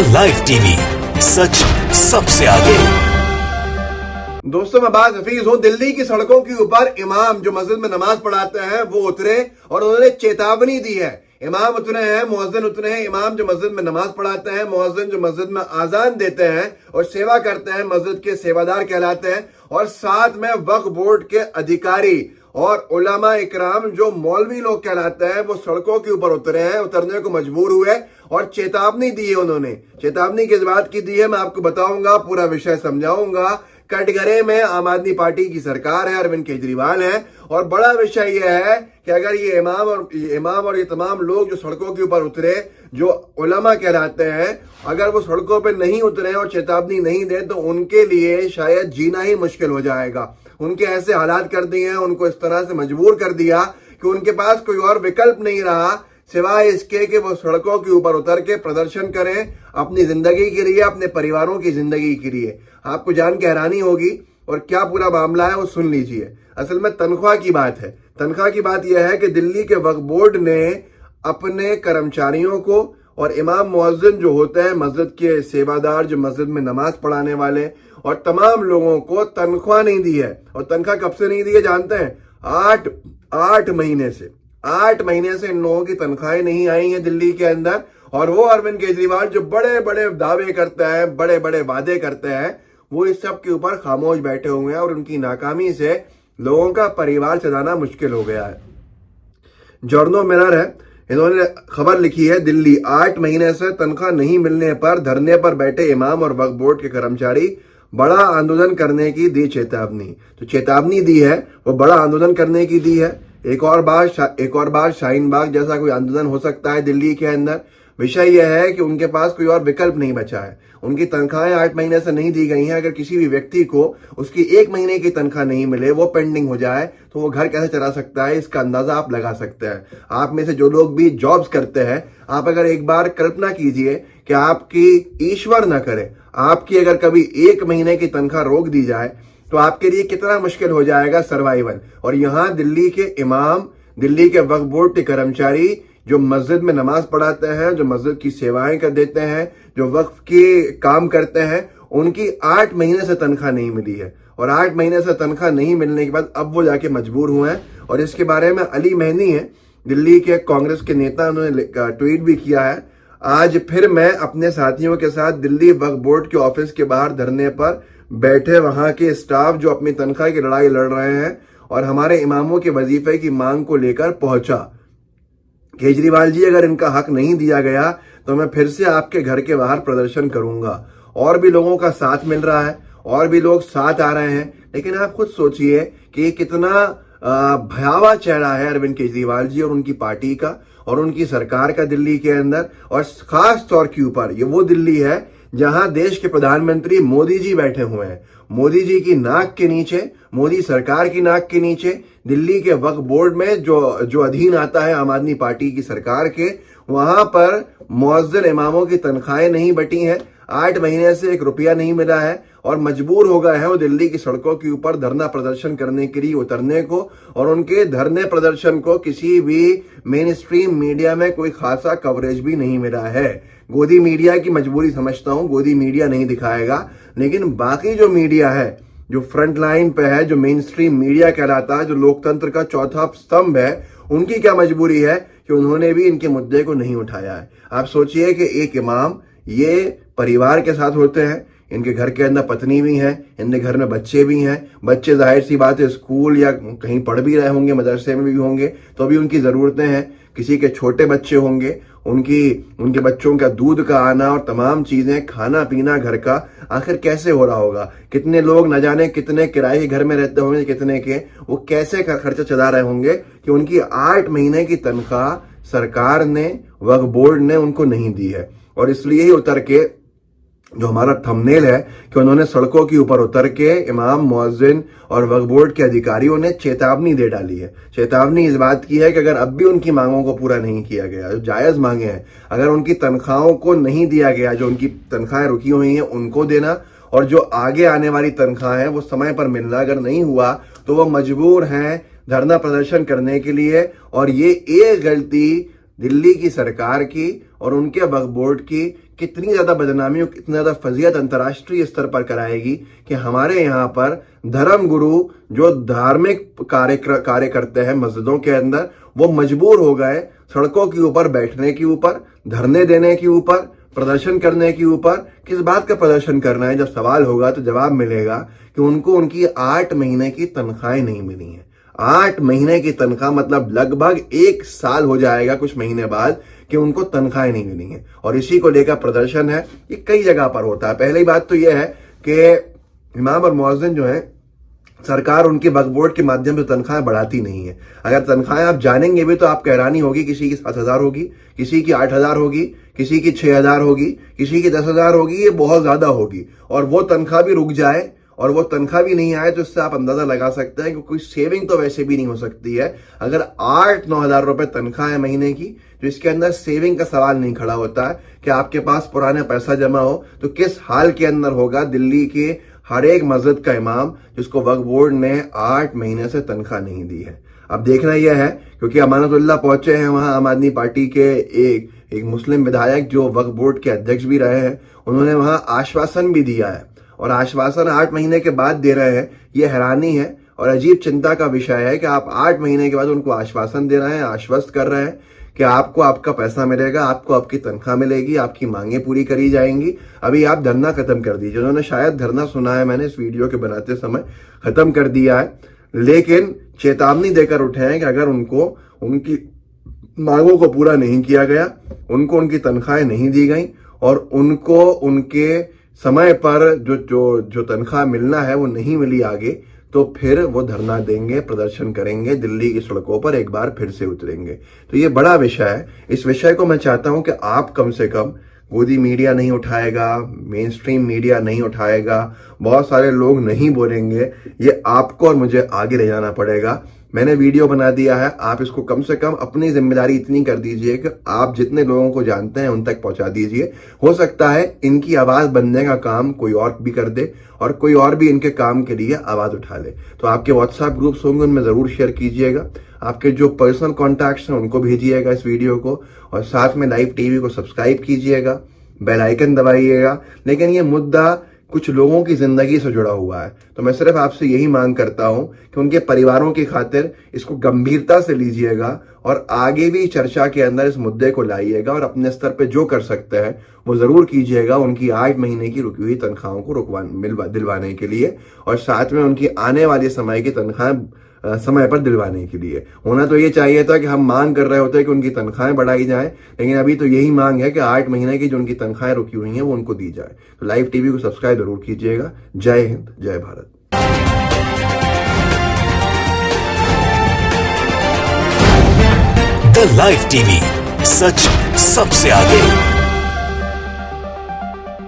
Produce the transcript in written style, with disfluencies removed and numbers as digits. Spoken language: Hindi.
लाइव टीवी, सच सबसे आगे। दोस्तों, मैं बात हफीज हूं। दिल्ली की सड़कों के ऊपर इमाम जो मस्जिद में नमाज पढ़ाते हैं वो उतरे और उन्होंने चेतावनी दी है। इमाम उतरे हैं, मुअज्जिन उतरे हैं। इमाम जो मस्जिद में नमाज पढ़ाते हैं, मुअज्जिन जो मस्जिद में आजान देते हैं और सेवा करते हैं, मस्जिद के सेवादार कहलाते हैं। और साथ में वक्फ बोर्ड के अधिकारी और उलमा इकराम जो मौलवी लोग कहलाते हैं वो सड़कों के ऊपर उतरे हैं, उतरने को मजबूर हुए और चेतावनी दी है। उन्होंने चेतावनी किस बात की दी है मैं आपको बताऊंगा, पूरा विषय समझाऊंगा। कटघरे में आम आदमी पार्टी की सरकार है, अरविंद केजरीवाल है। और बड़ा विषय यह है कि अगर ये इमाम और ये तमाम लोग जो सड़कों के ऊपर उतरे, जो उलमा कहलाते हैं, अगर वो सड़कों पे नहीं उतरे और चेतावनी नहीं दे तो उनके लिए शायद जीना ही मुश्किल हो जाएगा। उनके ऐसे हालात कर दिए हैं, उनको इस तरह से मजबूर कर दिया कि उनके पास कोई और विकल्प नहीं रहा सिवाय इसके कि वो सड़कों के ऊपर उतर के प्रदर्शन करें अपनी जिंदगी के लिए, अपने परिवारों की जिंदगी के लिए। आपको जान के हैरानी होगी और क्या पूरा मामला है वो सुन लीजिए। असल में तनख्वाह की बात है। तनख्वाह की बात यह है कि दिल्ली के वक्फ बोर्ड ने अपने कर्मचारियों को और इमाम मुअज्जिन जो होते हैं, मस्जिद के सेवादार जो मस्जिद में नमाज पढ़ाने वाले, और तमाम लोगों को तनख्वाह नहीं दी है। और तनख्वाह कब से नहीं दी है जानते हैं? 8 महीने से 8 महीने से इन लोगों की तनख्वाहें नहीं आई हैं दिल्ली के अंदर। और वो अरविंद केजरीवाल जो बड़े बड़े दावे करते हैं, बड़े बड़े वादे करते हैं, वो इस सब के ऊपर खामोश बैठे हुए हैं और उनकी नाकामी से लोगों का परिवार चलाना मुश्किल हो गया है। जर्नो मिरर है, इन्होंने खबर लिखी है, दिल्ली 8 महीने से तनख्वाह नहीं मिलने पर धरने पर बैठे इमाम और वक्फ बोर्ड के कर्मचारी, बड़ा आंदोलन करने की दी चेतावनी। तो चेतावनी दी है, वो बड़ा आंदोलन करने की दी है। एक और बार शाहीन बाग जैसा कोई आंदोलन हो सकता है दिल्ली के अंदर। विषय यह है कि उनके पास कोई और विकल्प नहीं बचा है। उनकी तनख्वाहें 8 महीने से नहीं दी गई हैं। अगर किसी भी व्यक्ति को उसकी 1 महीने की तनख्वाह नहीं मिले, वो पेंडिंग हो जाए, तो वो घर कैसे चला सकता है, इसका अंदाजा आप लगा सकते हैं। आप में से जो लोग भी जॉब्स करते हैं, आप अगर एक बार कल्पना कीजिए कि आपकी, ईश्वर न करे, आपकी अगर कभी 1 महीने की तनख्वाह रोक दी जाए तो आपके लिए कितना मुश्किल हो जाएगा सर्वाइवल। और यहाँ दिल्ली के इमाम, दिल्ली के वक्फ बोर्ड के कर्मचारी जो मस्जिद में नमाज पढ़ाते हैं, जो मस्जिद की सेवाएं कर देते हैं, जो वक्फ के काम करते हैं, उनकी 8 महीने से तनख्वाह नहीं मिली है। और 8 महीने से तनख्वाह नहीं मिलने के बाद अब वो जाके मजबूर हुए हैं। और इसके बारे में अली मेहनी है, दिल्ली के कांग्रेस के नेता, उन्होंने ट्वीट भी किया है, आज फिर मैं अपने साथियों के साथ दिल्ली वक्फ बोर्ड के ऑफिस के बाहर धरने पर बैठे वहां के स्टाफ जो अपनी तनख्वाह की लड़ाई लड़ रहे हैं और हमारे इमामों के वजीफे की मांग को लेकर पहुंचा। केजरीवाल जी, अगर इनका हक नहीं दिया गया तो मैं फिर से आपके घर के बाहर प्रदर्शन करूंगा। और भी लोगों का साथ मिल रहा है और भी लोग साथ आ रहे हैं। लेकिन आप खुद सोचिए कि कितना भयावह चेहरा है अरविंद केजरीवाल जी और उनकी पार्टी का और उनकी सरकार का दिल्ली के अंदर। और खास तौर के ऊपर ये वो दिल्ली है जहां देश के प्रधानमंत्री मोदी जी बैठे हुए हैं। मोदी जी की नाक के नीचे, मोदी सरकार की नाक के नीचे, दिल्ली के वक्फ बोर्ड में जो अधीन आता है आम आदमी पार्टी की सरकार के, वहां पर मुअज्जिन इमामों की तनख्वाहें नहीं बटी हैं। 8 महीने से 1 रुपया नहीं मिला है और मजबूर हो गए हैं वो दिल्ली की सड़कों के ऊपर धरना प्रदर्शन करने के लिए उतरने को। और उनके धरने प्रदर्शन को किसी भी मेन स्ट्रीम मीडिया में कोई खासा कवरेज भी नहीं मिला है। गोदी मीडिया की मजबूरी समझता हूं, गोदी मीडिया नहीं दिखाएगा, लेकिन बाकी जो मीडिया है, जो फ्रंट लाइन पे है, जो मेन स्ट्रीम मीडिया कहलाता है, जो लोकतंत्र का चौथा स्तंभ है, उनकी क्या मजबूरी है कि उन्होंने भी इनके मुद्दे को नहीं उठाया है। आप सोचिए कि एक इमाम, ये परिवार के साथ होते हैं, इनके घर के अंदर पत्नी भी है, इनके घर में बच्चे भी हैं। बच्चे जाहिर सी बात है स्कूल या कहीं पढ़ भी रहे होंगे, मदरसे में भी होंगे, तो भी उनकी जरूरतें हैं। किसी के छोटे बच्चे होंगे, उनके बच्चों का दूध का आना और तमाम चीजें, खाना पीना घर का आखिर कैसे हो रहा होगा। कितने लोग न जाने कितने किराए के घर में रहते होंगे, कितने के वो कैसे खर्चा चला रहे होंगे कि उनकी 8 महीने की तनख्वाह सरकार ने, वक्फ बोर्ड ने उनको नहीं दी है। और इसलिए ही उतर के जो हमारा थंबनेल है कि उन्होंने सड़कों के ऊपर उतर के इमाम, मुअज्जिन और वक्फ बोर्ड के अधिकारियों ने चेतावनी दे डाली है। चेतावनी इस बात की है कि अगर अब भी उनकी मांगों को पूरा नहीं किया गया, जो जायज मांगे हैं, अगर उनकी तनख्वाहों को नहीं दिया गया, जो उनकी तनख्वाहें रुकी हुई हैं उनको देना, और जो आगे आने वाली तनख्वाह है वो समय पर मिलना अगर नहीं हुआ तो वो मजबूर हैं धरना प्रदर्शन करने के लिए। और ये एक गलती दिल्ली की सरकार की और उनके वक्फ बोर्ड की कितनी ज्यादा बदनामी और कितनी ज्यादा फजीयत अंतर्राष्ट्रीय स्तर पर कराएगी कि हमारे यहाँ पर धर्म गुरु जो धार्मिक कार्य करते हैं मस्जिदों के अंदर, वो मजबूर हो गए सड़कों के ऊपर बैठने के ऊपर, धरने देने के ऊपर, प्रदर्शन करने के ऊपर। किस बात का प्रदर्शन करना है? जब सवाल होगा तो जवाब मिलेगा कि उनको उनकी 8 महीने की तनख्वाहें नहीं मिली हैं। 8 महीने की तनख्वाह मतलब लगभग 1 साल हो जाएगा कुछ महीने बाद कि उनको तनख्वाहें नहीं मिली हैं, और इसी को लेकर प्रदर्शन है। ये कई जगह पर होता है। पहली बात तो यह है कि इमाम और मुअज्जिन जो है, सरकार उनके वक्फ बोर्ड के माध्यम से तनख्वाहें बढ़ाती नहीं है। अगर तनख्वाहें आप जानेंगे भी तो आपको हैरानी होगी, किसी की 7,000 होगी, किसी की 8,000 होगी, किसी की 6,000 होगी, किसी की 10,000 होगी। ये बहुत ज्यादा होगी, और वो तनख्वाह भी रुक जाए और वो तनख्वाह भी नहीं आए तो इससे आप अंदाजा लगा सकते हैं कि कोई सेविंग तो वैसे भी नहीं हो सकती है। अगर 8-9 हजार रुपए तनख्वाह है महीने की, तो इसके अंदर सेविंग का सवाल नहीं खड़ा होता है कि आपके पास पुराना पैसा जमा हो। तो किस हाल के अंदर होगा दिल्ली के हर एक मस्जिद का इमाम जिसको वक्फ बोर्ड ने 8 महीने से तनख्वाह नहीं दी है। अब देखना यह है, क्योंकि अमानतुल्लाह पहुंचे हैं वहां, आम आदमी पार्टी के एक मुस्लिम विधायक जो वक्फ बोर्ड के अध्यक्ष भी रहे हैं, उन्होंने वहां आश्वासन भी दिया है, और आश्वासन 8 महीने के बाद दे रहे हैं। यह हैरानी है और अजीब चिंता का विषय है कि आप 8 महीने के बाद उनको आश्वासन दे रहे हैं, आश्वस्त कर रहे हैं कि आपको आपका पैसा मिलेगा, आपको आपकी तनख्वाह मिलेगी, आपकी मांगे पूरी करी जाएंगी। अभी आप धरना खत्म कर दीजिए। उन्होंने शायद धरना सुना है, मैंने इस वीडियो के बनाते समय खत्म कर दिया है, लेकिन चेतावनी देकर उठे हैं कि अगर उनको उनकी मांगों को पूरा नहीं किया गया, उनको उनकी तनख्वाहें नहीं दी गई और उनको उनके समय पर जो तनख्वाह मिलना है वो नहीं मिली आगे, तो फिर वो धरना देंगे, प्रदर्शन करेंगे, दिल्ली की सड़कों पर एक बार फिर से उतरेंगे। तो ये बड़ा विषय है। इस विषय को मैं चाहता हूं कि आप कम से कम, गोदी मीडिया नहीं उठाएगा, मेन स्ट्रीम मीडिया नहीं उठाएगा, बहुत सारे लोग नहीं बोलेंगे, ये आपको और मुझे आगे ले जाना पड़ेगा। मैंने वीडियो बना दिया है, आप इसको कम से कम अपनी जिम्मेदारी इतनी कर दीजिए कि आप जितने लोगों को जानते हैं उन तक पहुंचा दीजिए। हो सकता है इनकी आवाज बनने का काम कोई और भी कर दे और कोई और भी इनके काम के लिए आवाज उठा ले। तो आपके व्हाट्सएप ग्रुप्स होंगे, उनमें जरूर शेयर कीजिएगा। आपके जो पर्सनल कॉन्टैक्ट्स हैं उनको भेजिएगा इस वीडियो को, और साथ में लाइव टीवी को सब्सक्राइब कीजिएगा, बेल आइकन दबाइएगा। लेकिन ये मुद्दा कुछ लोगों की जिंदगी से जुड़ा हुआ है, तो मैं सिर्फ आपसे यही मांग करता हूं कि उनके परिवारों की खातिर इसको गंभीरता से लीजिएगा और आगे भी चर्चा के अंदर इस मुद्दे को लाइएगा, और अपने स्तर पे जो कर सकते हैं वो जरूर कीजिएगा उनकी 8 महीने की रुकी हुई तनख्वाहों को दिलवाने के लिए, और साथ में उनकी आने वाले समय की तनख्वाह समय पर दिलवाने के लिए। होना तो ये चाहिए था कि हम मांग कर रहे होते कि उनकी तनख्वाहें बढ़ाई जाए, लेकिन अभी तो यही मांग है कि 8 महीने की जो उनकी तनख्वाहें रुकी हुई हैं वो उनको दी जाए। तो लाइव टीवी को सब्सक्राइब जरूर कीजिएगा। जय हिंद, जय भारत। द लाइव टीवी, सच सबसे आगे।